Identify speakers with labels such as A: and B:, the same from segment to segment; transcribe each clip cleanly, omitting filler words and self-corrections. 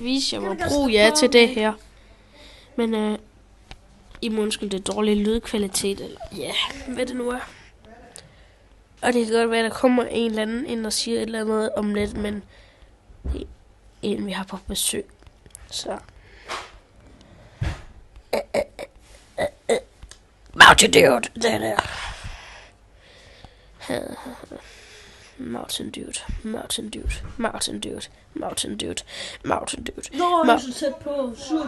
A: vise jer, hvor brug jeg er til det her. Men I må undskylde, det er dårlig lydkvalitet, eller ja, hvad det nu er. Og det kan godt være, at der kommer en eller anden ind og siger et eller andet om lidt, men det er en, vi har på besøg. Så. Mountain Dude, det der. Mountain Dude, Mountain Dude, Mountain Dude, Mountain Dude, Mountain Dude.
B: Nå, jeg er så tæt på. Slut.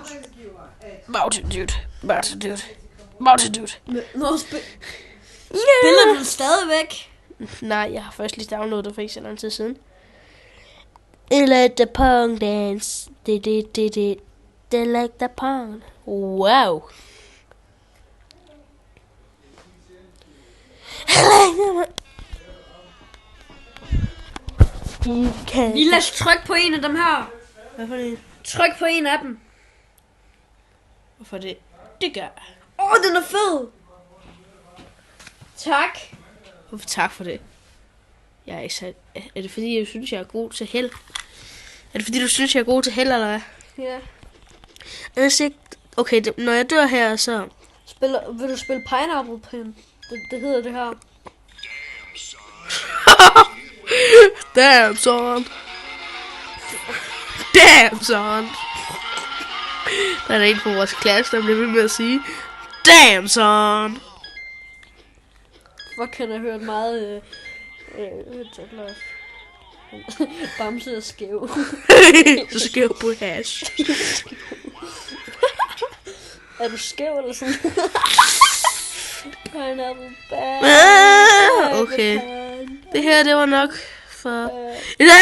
A: Mountain Dude, Mountain Dude, Mountain Dude.
B: Nå, spiller du stadigvæk?
A: Nej, jeg har først lige downloadet det for ikke så lang tid siden. Let the pong dance. They like the pong. Wow.
B: Lille, tryk på en af dem her.
A: Hvad for det?
B: Tryk på en af dem.
A: Hvorfor det? Det gør jeg.
B: Den er fed. Tak.
A: Hvorfor tak for det? Jeg er ikke så... Er det fordi, du synes, jeg er god til held? Er det fordi, du synes, jeg er god til held, eller hvad?
B: Ja.
A: Okay, når jeg dør her, så...
B: Vil du spille Pineapple Pin? Det hedder det her.
A: Damn, son. Damn, son. Der er en på vores klasse, der bliver ved med at sige, damn, son.
B: Hvor kan jeg høre meget... Bamse er skæv.
A: Så skæv på hash.
B: Er du skæv eller sådan? Pineapple Band.
A: Okay. Det her, det var nok for